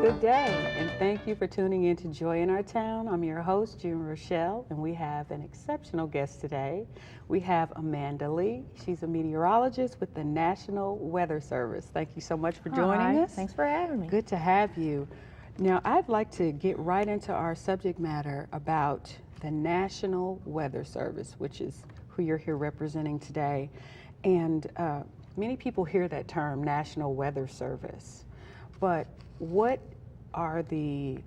Good day, and thank you for tuning in to Joy in Our Town. I'm your host, June Rochelle, and we have an exceptional guest today. We have Amanda Lee. She's a meteorologist with the National Weather Service. Thank you so much for joining us. Thanks for having me. Good to have you. Now, I'd like to get right into our subject matter about the National Weather Service, which is who you're here representing today. And many people hear that term, National Weather Service, but what are the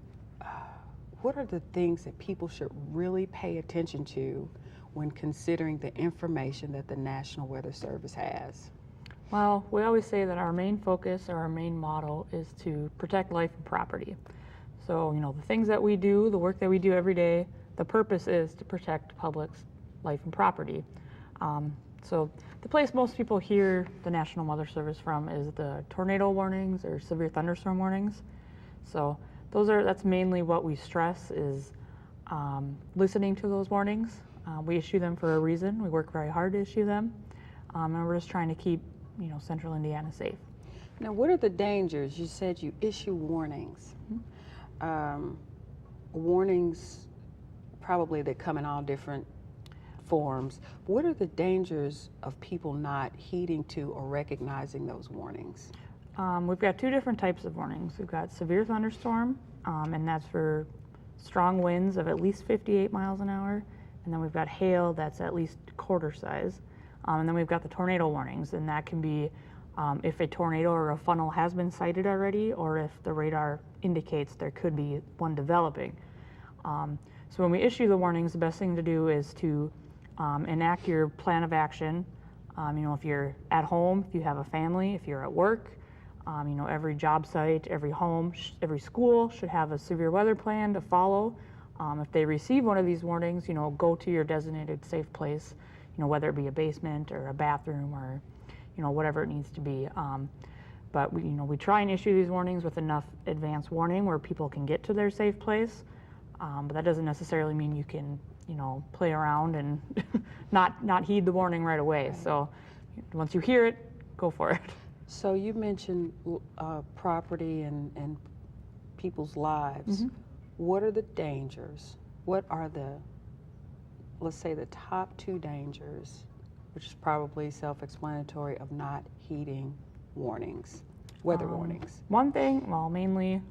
things that people should really pay attention to when considering the information that the National Weather Service has? Well, we always say that our main focus or our main motto is to protect life and property. So, the things that we do, the work that we do every day, the purpose is to protect the public's life and property. So the place most people hear the National Weather Service from is the tornado warnings or severe thunderstorm warnings. So that's mainly what we stress is listening to those warnings. We issue them for a reason. We work very hard to issue them, and we're just trying to keep Central Indiana safe. Now, what are the dangers? You said you issue warnings. Warnings probably that come in all different forms. What are the dangers of people not heeding to or recognizing those warnings? We've got two different types of warnings. We've got severe thunderstorm, and that's for strong winds of at least 58 miles an hour. And then we've got hail that's at least quarter size. And then we've got the tornado warnings, and that can be if a tornado or a funnel has been sighted already, or if the radar indicates there could be one developing. So when we issue the warnings, the best thing to do is to enact your plan of action. If you're at home, if you have a family, if you're at work, every job site, every home, every school should have a severe weather plan to follow. If they receive one of these warnings, go to your designated safe place, whether it be a basement or a bathroom or, whatever it needs to be. But we try and issue these warnings with enough advance warning where people can get to their safe place. But that doesn't necessarily mean you can, play around and not heed the warning right away. Right. So once you hear it, go for it. So you mentioned property and people's lives. Mm-hmm. What are the dangers? What are let's say the top two dangers, which is probably self-explanatory, of not heeding warnings, weather warnings? One thing, mainly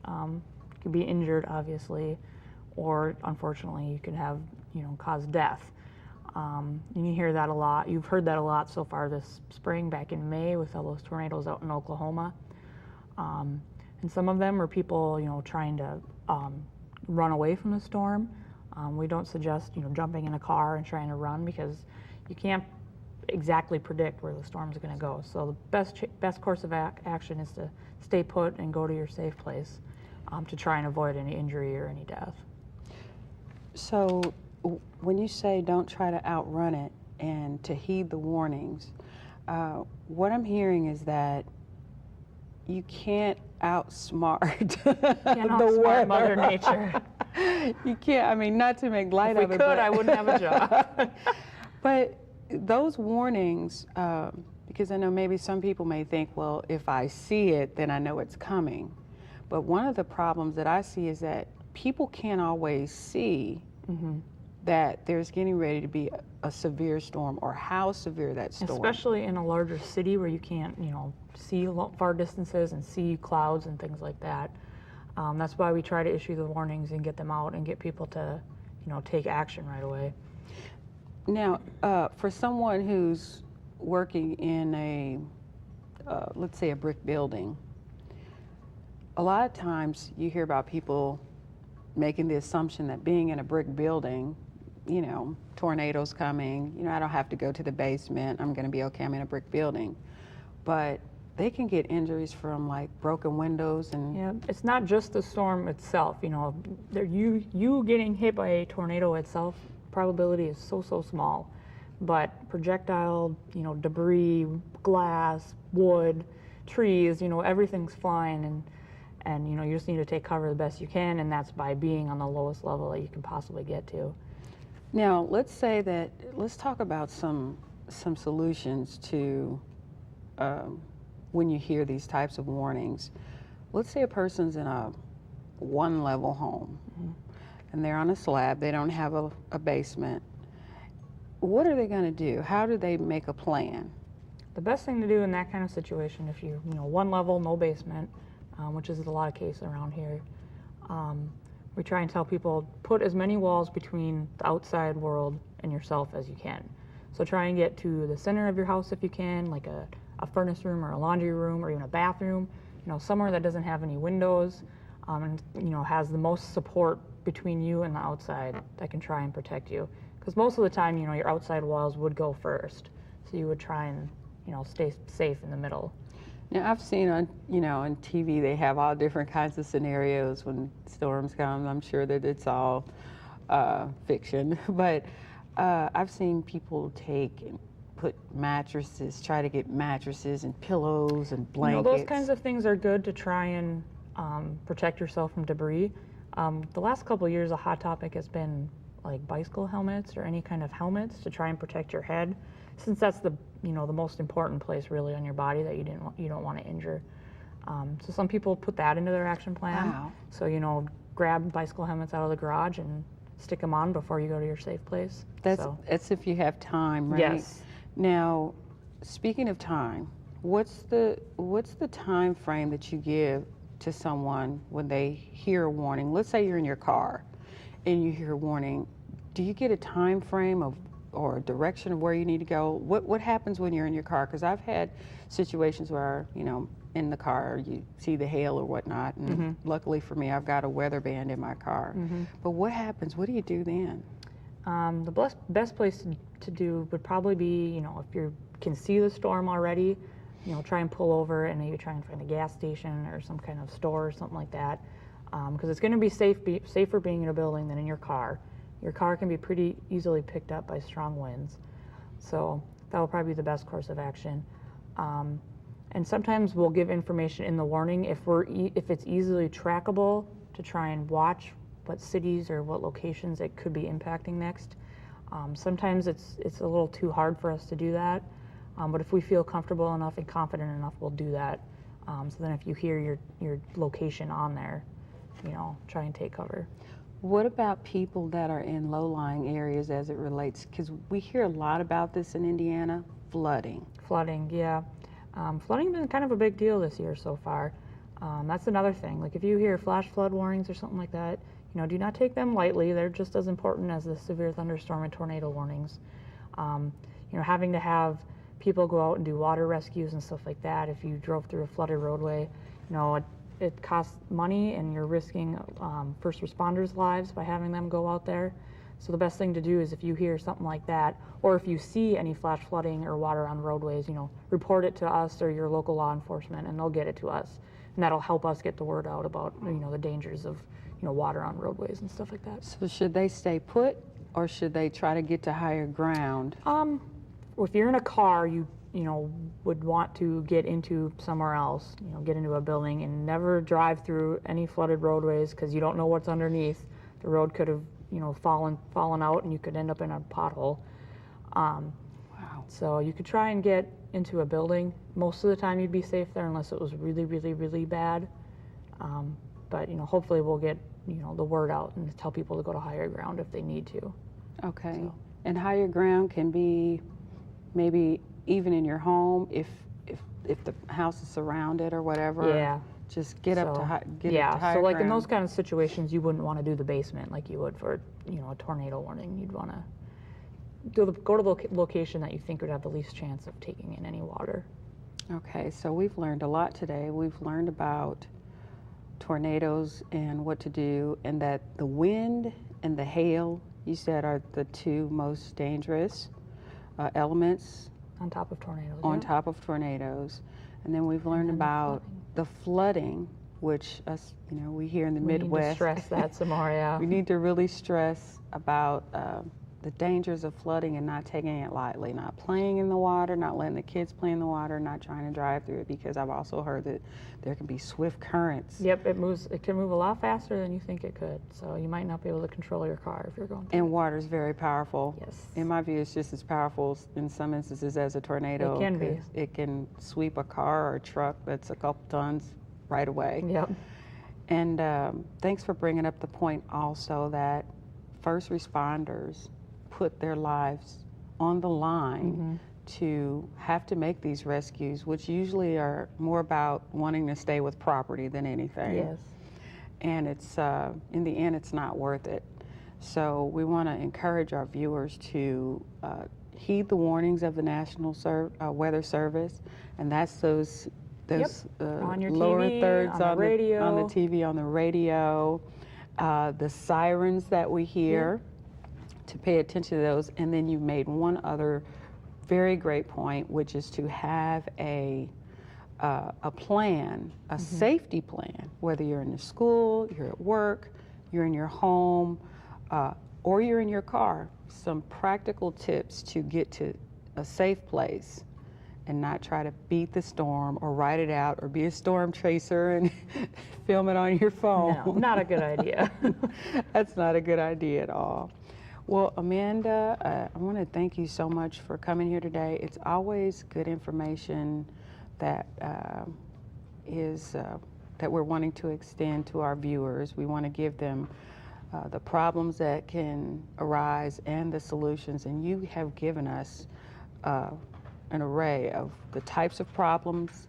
you could be injured, obviously, or unfortunately you could have, cause death. And you hear that a lot. You've heard that a lot so far this spring, back in May with all those tornadoes out in Oklahoma. And some of them are people, trying to run away from the storm. We don't suggest, jumping in a car and trying to run, because you can't exactly predict where the storm's going to go. So the best course of action is to stay put and go to your safe place to try and avoid any injury or any death. So when you say don't try to outrun it and to heed the warnings, what I'm hearing is that you can't outsmart the weather. Mother Nature. You can't, not to make light of it. If we could, I wouldn't have a job. But those warnings, because I know maybe some people may think, well, if I see it, then I know it's coming. But one of the problems that I see is that people can't always see that there's getting ready to be a severe storm, or how severe that storm. Especially in a larger city where you can't, see far distances and see clouds and things like that. That's why we try to issue the warnings and get them out and get people to, take action right away. Now, for someone who's working in let's say a brick building, a lot of times you hear about people making the assumption that being in a brick building, tornadoes coming, I don't have to go to the basement, I'm going to be okay, I'm in a brick building. But they can get injuries from like broken windows and... Yeah, it's not just the storm itself, you getting hit by a tornado itself, probability is so small. But projectile, debris, glass, wood, trees, everything's flying, and you just need to take cover the best you can, and that's by being on the lowest level that you can possibly get to. Now, let's talk about some solutions to when you hear these types of warnings. let's say a person's in a one-level home and they're on a slab, they don't have a basement. What are they going to do? How do they make a plan? The best thing to do in that kind of situation, if you one level, no basement, which is a lot of cases around here, we try and tell people put as many walls between the outside world and yourself as you can. So try and get to the center of your house if you can, like a furnace room or a laundry room or even a bathroom, somewhere that doesn't have any windows, and has the most support between you and the outside that can try and protect you. Because most of the time, your outside walls would go first, so you would try and stay safe in the middle. Now, I've seen on TV they have all different kinds of scenarios when storms come. I'm sure that it's all fiction, but I've seen people take and put mattresses, try to get mattresses and pillows and blankets. Those kinds of things are good to try and protect yourself from debris. The last couple of years, a hot topic has been like bicycle helmets or any kind of helmets to try and protect your head, since that's the most important place really on your body that you don't want to injure. So some people put that into their action plan. Wow. So grab bicycle helmets out of the garage and stick them on before you go to your safe place. That's if you have time, right? Yes. Now, speaking of time, what's the time frame that you give to someone when they hear a warning? Let's say you're in your car and you hear a warning. Do you get a time frame or a direction of where you need to go? What happens when you're in your car? Because I've had situations where, in the car you see the hail or whatnot, and luckily for me, I've got a weather band in my car. But what happens? What do you do then? The best place to do would probably be, if you can see the storm already, try and pull over and maybe try and find a gas station or some kind of store or something like that. Because it's going to be safer being in a building than in your car. Your car can be pretty easily picked up by strong winds. So that will probably be the best course of action. And sometimes we'll give information in the warning if it's easily trackable, to try and watch what cities or what locations it could be impacting next. Sometimes it's a little too hard for us to do that, but if we feel comfortable enough and confident enough, we'll do that. So then if you hear your location on there, try and take cover. What about people that are in low-lying areas as it relates? Because we hear a lot about this in Indiana, flooding. Flooding, yeah. Flooding's been kind of a big deal this year so far. That's another thing. Like if you hear flash flood warnings or something like that, do not take them lightly. They're just as important as the severe thunderstorm and tornado warnings. Having to have people go out and do water rescues and stuff like that, if you drove through a flooded roadway, it costs money and you're risking first responders' lives by having them go out there. So the best thing to do is if you hear something like that, or if you see any flash flooding or water on roadways, report it to us or your local law enforcement, and they'll get it to us. And that'll help us get the word out about, the dangers of, water on roadways and stuff like that. So should they stay put, or should they try to get to higher ground? If you're in a car, you would want to get into somewhere else, get into a building, and never drive through any flooded roadways, because you don't know what's underneath. The road could have fallen out, and you could end up in a pothole. Wow. So you could try and get into a building. Most of the time you'd be safe there unless it was really, really, really bad. But hopefully we'll get the word out and tell people to go to higher ground if they need to. Okay. So. And higher ground can be maybe even in your home if the house is surrounded or whatever. Yeah. Just get up to higher So like ground. in those kind of situations, you wouldn't want to do the basement like you would for a tornado warning. You'd want to go to the location that you think would have the least chance of taking in any water. Okay, so we've learned a lot today. We've learned about tornadoes and what to do, and that the wind and the hail, you said, are the two most dangerous elements On top of tornadoes. on yeah. top of tornadoes. And then we've learned then the about the flooding, which us, we here in the We need to Midwest. stress that some more, yeah. We need to really stress about the dangers of flooding and not taking it lightly, not playing in the water, not letting the kids play in the water, not trying to drive through it, because I've also heard that there can be swift currents. Yep, it can move a lot faster than you think it could. So you might not be able to control your car if you're going through And it. water is very powerful. Yes. In my view, it's just as powerful in some instances as a tornado. It can be. 'Cause it can sweep a car or a truck that's a couple tons right away. Yep. And thanks for bringing up the point also that first responders put their lives on the line to have to make these rescues, which usually are more about wanting to stay with property than anything. Yes. And it's, in the end, it's not worth it. So we want to encourage our viewers to heed the warnings of the National Weather Service, and that's those On your lower TV, thirds on the radio. on the TV, on the radio, the sirens that we hear, to pay attention to those. And then you made one other very great point, which is to have a plan, a safety plan, whether you're in the school, you're at work, you're in your home, or you're in your car. Some practical tips to get to a safe place and not try to beat the storm or write it out or be a storm chaser and film it on your phone. No, not a good idea. That's not a good idea at all. Well, Amanda, I want to thank you so much for coming here today. It's always good information that that we're wanting to extend to our viewers. We want to give them the problems that can arise and the solutions, and you have given us an array of the types of problems,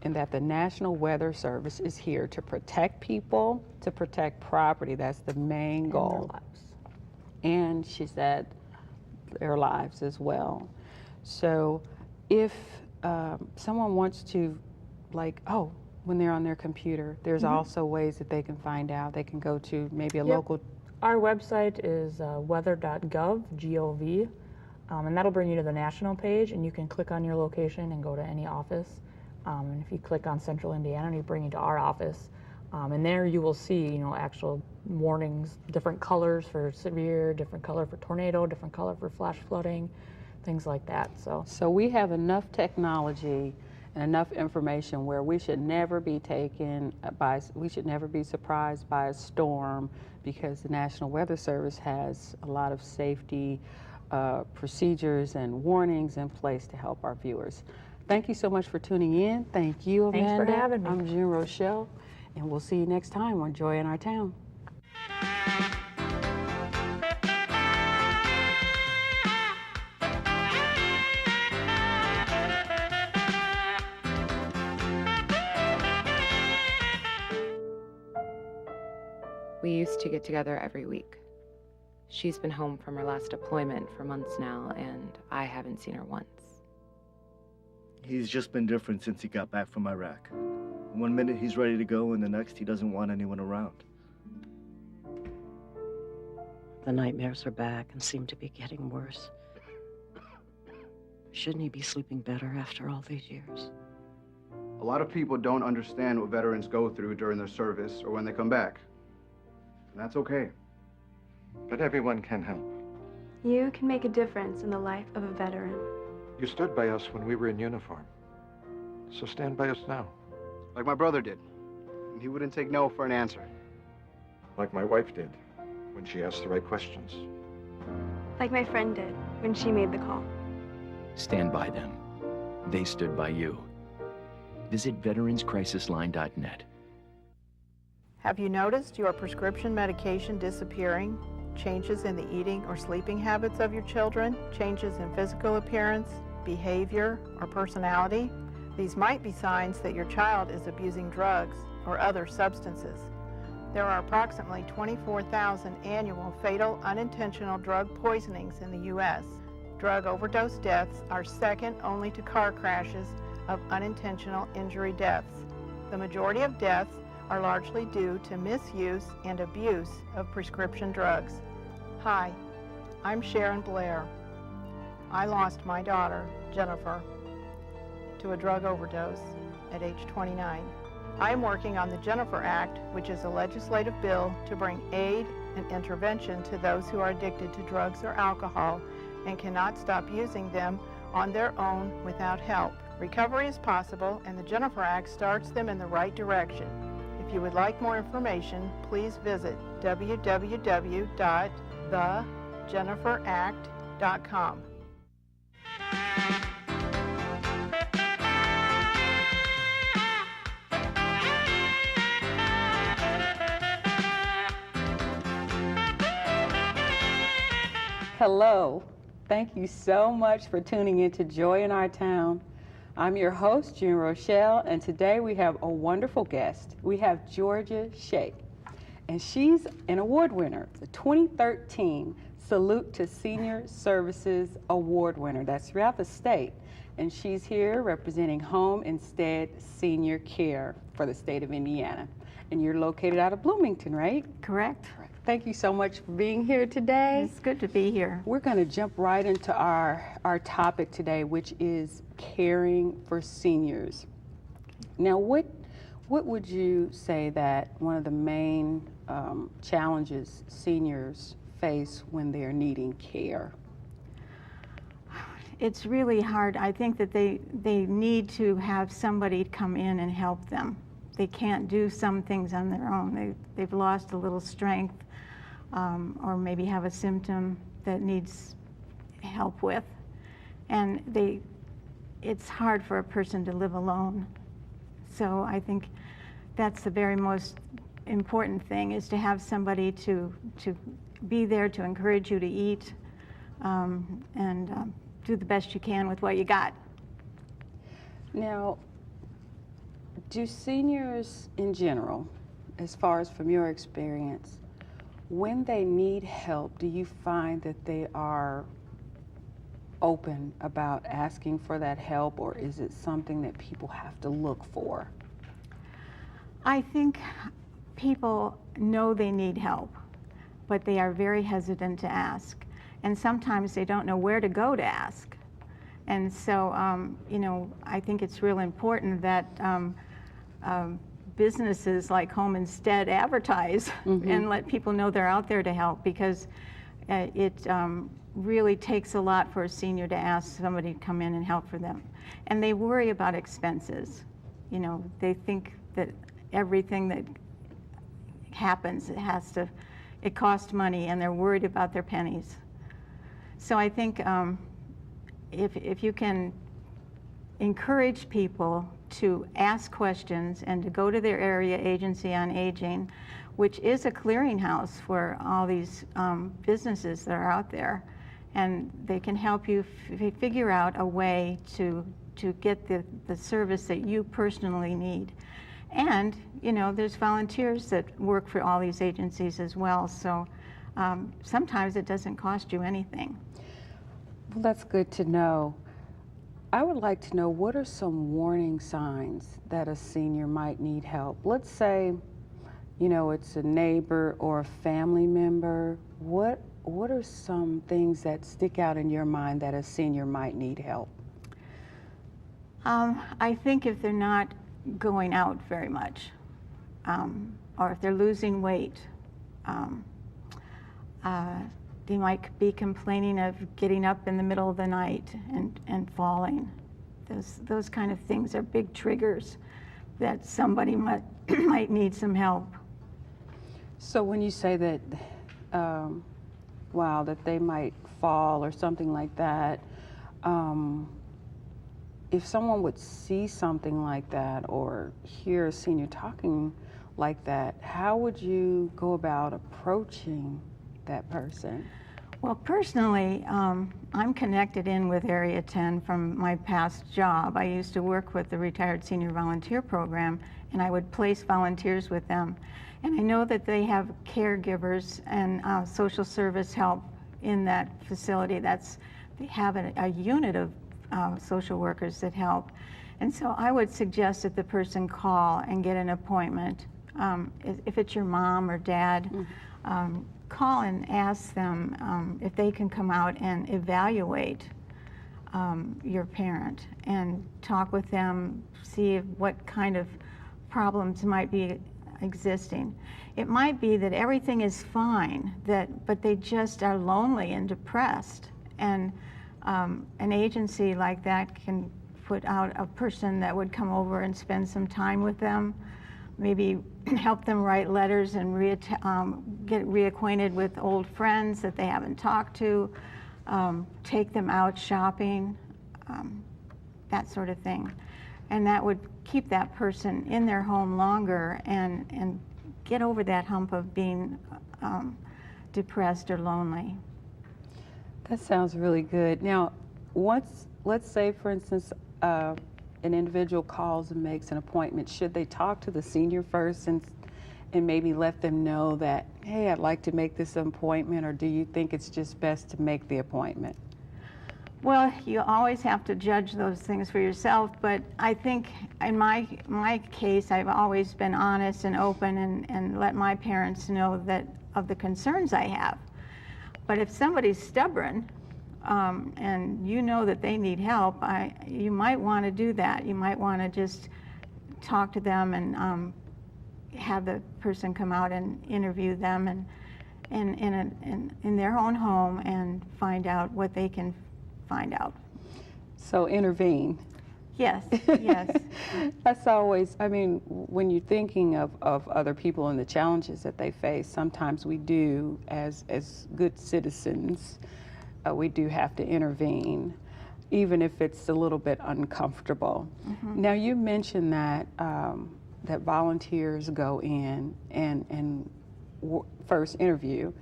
and that the National Weather Service is here to protect people, to protect property. That's the main goal. And she said their lives as well. So if someone wants to, like, when they're on their computer, there's also ways that they can find out. They can go to maybe a local. Our website is weather.gov, G-O-V, and that'll bring you to the national page, and you can click on your location and go to any office. And if you click on Central Indiana, it'll bring you to our office. And there you will see, actual warnings, different colors for severe, different color for tornado, different color for flash flooding, things like that. So we have enough technology and enough information where we should never be we should never be surprised by a storm, because the National Weather Service has a lot of safety procedures and warnings in place to help our viewers. Thank you so much for tuning in. Thank you, Amanda. Thanks for having me. I'm June Rochelle, and we'll see you next time on Joy in Our Town. We used to get together every week. She's been home from her last deployment for months now, and I haven't seen her once. He's just been different since he got back from Iraq. One minute he's ready to go, and the next he doesn't want anyone around. The nightmares are back and seem to be getting worse. Shouldn't he be sleeping better after all these years? A lot of people don't understand what veterans go through during their service or when they come back. And that's okay. But everyone can help. You can make a difference in the life of a veteran. You stood by us when we were in uniform. So stand by us now. Like my brother did. And he wouldn't take no for an answer. Like my wife did when she asked the right questions. Like my friend did when she made the call. Stand by them. They stood by you. Visit veteranscrisisline.net. Have you noticed your prescription medication disappearing? Changes in the eating or sleeping habits of your children? Changes in physical appearance, behavior, or personality? These might be signs that your child is abusing drugs or other substances. There are approximately 24,000 annual fatal unintentional drug poisonings in the U.S. Drug overdose deaths are second only to car crashes of unintentional injury deaths. The majority of deaths are largely due to misuse and abuse of prescription drugs. Hi, I'm Sharon Blair. I lost my daughter, Jennifer, to a drug overdose at age 29. I am working on the Jennifer Act, which is a legislative bill to bring aid and intervention to those who are addicted to drugs or alcohol and cannot stop using them on their own without help. Recovery is possible, and the Jennifer Act starts them in the right direction. If you would like more information, please visit www.thejenniferact.com. Hello. Thank you so much for tuning in to Joy in Our Town. I'm your host, June Rochelle, and today we have a wonderful guest. We have Georgia Shea, and she's an award winner, the 2013 Salute to Senior Services Award winner. That's throughout the state. And she's here representing Home Instead Senior Care for the state of Indiana. And you're located out of Bloomington, right? Correct. Thank you so much for being here today. It's good to be here. We're going to jump right into our topic today, which is caring for seniors. Now, what would you say that one of the main challenges seniors face when they're needing care? It's really hard. I think that they need to have somebody come in and help them. They can't do some things on their own. They've lost a little strength, or maybe have a symptom that needs help with. And it's hard for a person to live alone. So I think that's the very most important thing, is to have somebody to be there to encourage you to eat, and do the best you can with what you got. Now, do seniors in general, as far as from your experience, when they need help, do you find that they are open about asking for that help, or is it something that people have to look for? I think people know they need help, but they are very hesitant to ask. And sometimes they don't know where to go to ask. And so, I think it's real important that businesses like Home Instead advertise and let people know they're out there to help, because it really takes a lot for a senior to ask somebody to come in and help for them. And they worry about expenses. They think that everything that happens, it costs money, and they're worried about their pennies. So I think if you can encourage people to ask questions and to go to their area agency on aging, which is a clearinghouse for all these businesses that are out there, and they can help you figure out a way to get the service that you personally need. And there's volunteers that work for all these agencies as well, so sometimes it doesn't cost you anything. Well, that's good to know. I would like to know, what are some warning signs that a senior might need help? Let's say, it's a neighbor or a family member. What are some things that stick out in your mind that a senior might need help? I think if they're not going out very much, or if they're losing weight, they might be complaining of getting up in the middle of the night and falling. Those kind of things are big triggers that somebody might need some help. So when you say that, that they might fall or something like that, if someone would see something like that or hear a senior talking like that, how would you go about approaching that person? Well, personally, I'm connected in with Area 10 from my past job. I used to work with the Retired Senior Volunteer Program, and I would place volunteers with them. And I know that they have caregivers and social service help in that facility. They have a unit of social workers that help. And so I would suggest that the person call and get an appointment. If it's your mom or dad, call and ask them if they can come out and evaluate your parent and talk with them, see what kind of problems might be existing. It might be that everything is fine, but they just are lonely and depressed. And an agency like that can put out a person that would come over and spend some time with them, maybe help them write letters and get reacquainted with old friends that they haven't talked to, take them out shopping, that sort of thing. And that would keep that person in their home longer and get over that hump of being depressed or lonely. That sounds really good. Now, once, let's say, for instance, an individual calls and makes an appointment, should they talk to the senior first and maybe let them know that, hey, I'd like to make this appointment, or do you think it's just best to make the appointment? Well, you always have to judge those things for yourself, but I think in my case, I've always been honest and open and let my parents know that of the concerns I have. But if somebody's stubborn and you know that they need help, you might want to do that. You might want to just talk to them and have the person come out and interview them and in their own home and find out what they can find out. So intervene. Yes, yes. That's always, I mean, when you're thinking of other people and the challenges that they face, sometimes we do, as good citizens, we do have to intervene, even if it's a little bit uncomfortable. Mm-hmm. Now, you mentioned that that volunteers go in and first interview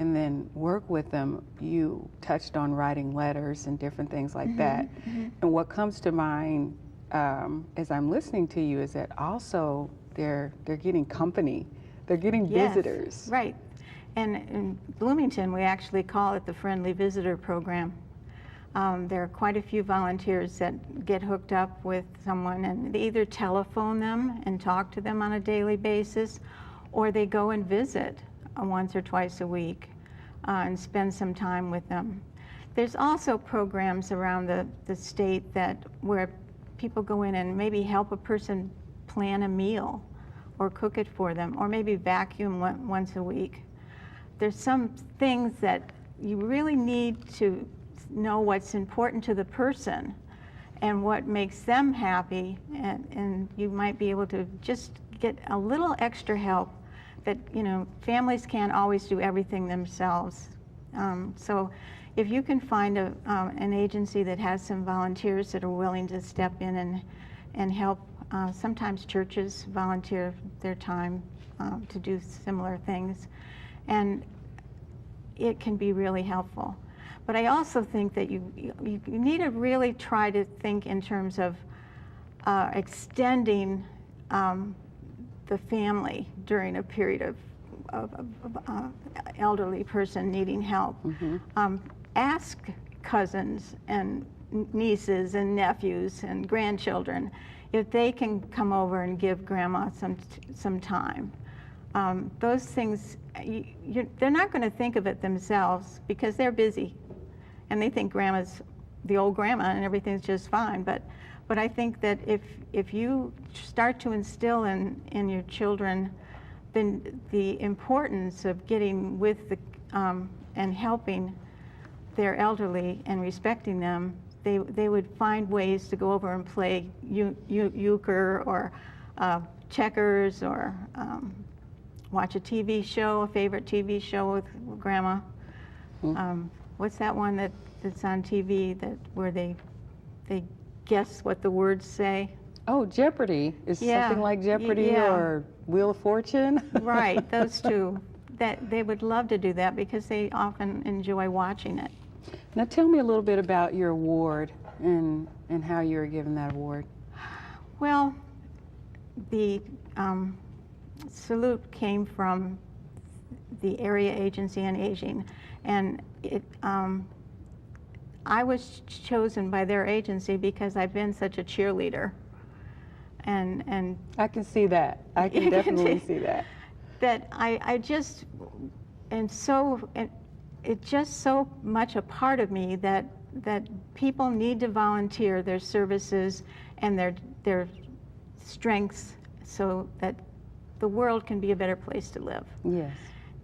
and then work with them. You touched on writing letters and different things like that. Mm-hmm. And what comes to mind as I'm listening to you is that also they're getting company. They're getting visitors. Right. And in Bloomington, we actually call it the Friendly Visitor Program. There are quite a few volunteers that get hooked up with someone and they either telephone them and talk to them on a daily basis, or they go and visit once or twice a week and spend some time with them. There's also programs around the state where people go in and maybe help a person plan a meal or cook it for them, or maybe vacuum once a week. There's some things that you really need to know what's important to the person and what makes them happy, and you might be able to just get a little extra help. That, you know, families can't always do everything themselves. So if you can find an agency that has some volunteers that are willing to step in and help, sometimes churches volunteer their time to do similar things, and it can be really helpful. But I also think that you need to really try to think in terms of extending the family during a period of elderly person needing help. Mm-hmm. Ask cousins and nieces and nephews and grandchildren if they can come over and give grandma some time. Those things, they're not going to think of it themselves because they're busy and they think grandma's the old grandma and everything's just fine. But I think that if you start to instill in your children the importance of getting with and helping their elderly and respecting them, they would find ways to go over and play euchre or checkers or watch a TV show, a favorite TV show with grandma. Mm-hmm. What's that one that's on TV where they guess what the words say? Oh, Jeopardy! Is something like Jeopardy or Wheel of Fortune? Right, those two. That they would love to do that because they often enjoy watching it. Now tell me a little bit about your award and how you were given that award. Well, the salute came from the Area Agency on Aging, and I was chosen by their agency because I've been such a cheerleader. And I can see that. I can definitely see that. That I just, and so it's just so much a part of me that people need to volunteer their services and their strengths so that the world can be a better place to live. Yes.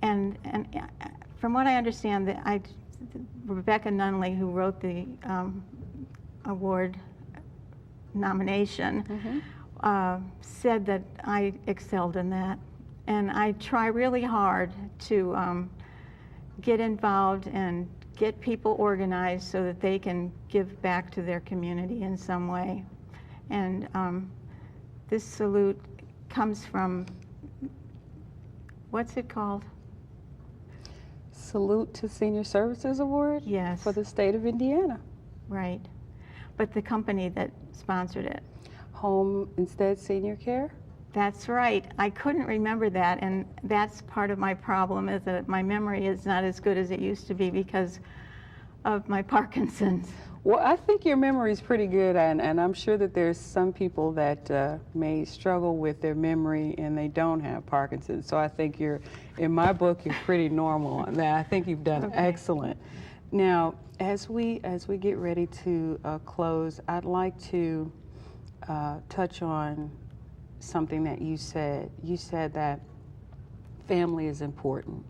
And from what I understand, Rebecca Nunley, who wrote the award nomination, mm-hmm. Said that I excelled in that. And I try really hard to get involved and get people organized so that they can give back to their community in some way. And this salute comes from, what's it called? Salute to Senior Services Award? Yes. For the state of Indiana. Right. But the company that sponsored it. Home Instead Senior Care? That's right. I couldn't remember that, and that's part of my problem, is that my memory is not as good as it used to be because of my Parkinson's. Well, I think your memory is pretty good, and I'm sure that there's some people that may struggle with their memory and they don't have Parkinson's. So I think in my book, you're pretty normal on that. I think you've done excellent. Now, as we get ready to close, I'd like to touch on something that you said. You said that family is important.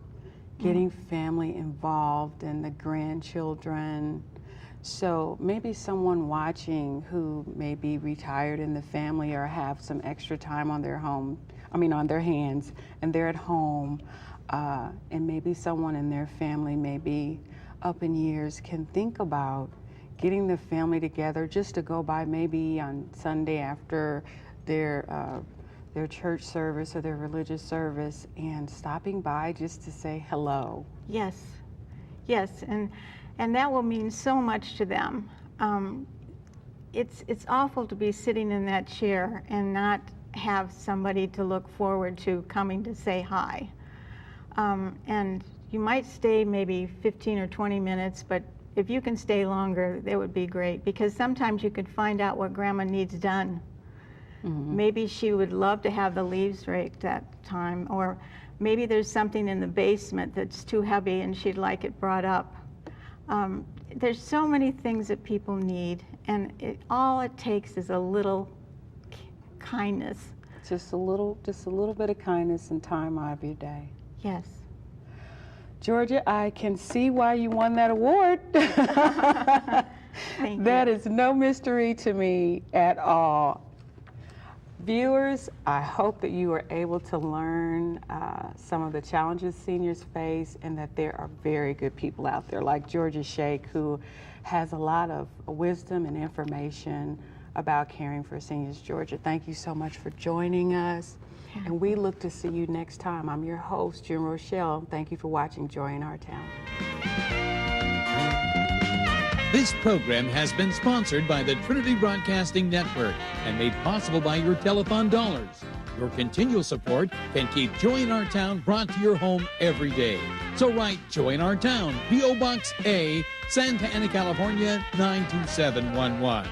Getting family involved and the grandchildren. So maybe someone watching who may be retired in the family or have some extra time on their on their hands, and they're at home, and maybe someone in their family may be up in years, can think about getting the family together just to go by maybe on Sunday after their church service or their religious service and stopping by just to say hello. Yes, yes, and that will mean so much to them. It's awful to be sitting in that chair and not have somebody to look forward to coming to say hi. And you might stay maybe 15 or 20 minutes, but if you can stay longer, that would be great, because sometimes you could find out what Grandma needs done. Maybe she would love to have the leaves raked that time, or maybe there's something in the basement that's too heavy and she'd like it brought up. There's so many things that people need, and all it takes is a little kindness. Just a little bit of kindness and time out of your day. Yes. Georgia, I can see why you won that award. Thank you. That is no mystery to me at all. Viewers, I hope that you are able to learn some of the challenges seniors face, and that there are very good people out there like Georgia Shake, who has a lot of wisdom and information about caring for seniors. Georgia, thank you so much for joining us. And we look to see you next time. I'm your host, Jim Rochelle. Thank you for watching Joy in Our Town. This program has been sponsored by the Trinity Broadcasting Network and made possible by your telethon dollars. Your continual support can keep Joy in Our Town brought to your home every day. So write Joy in Our Town, P.O. Box A, Santa Ana, California, 92711.